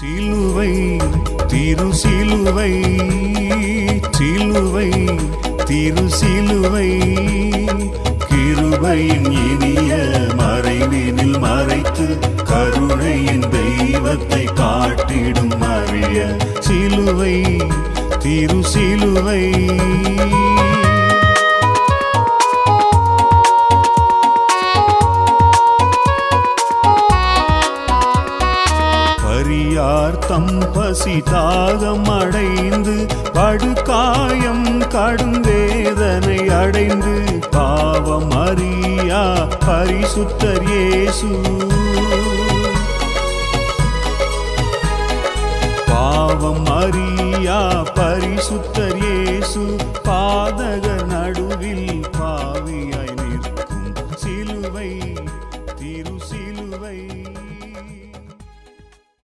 சிலுவை திரு சிலுவை சிலுவை திரு சிலுவை கிருபையின் இனிய மறைவினில் மறைத்து கருணையின் தெய்வத்தை காட்டிடும் அரிய சிலுவை திரு சிலுவை. தம் பசி தாகம் அடைந்து படுகாயம் கடும் வேதனை அடைந்து பாவம் அறியா பரிசுத்தர் இயேசு பாவம் அறியா பரிசுத்தர் இயேசு பாதகர் நடுவில்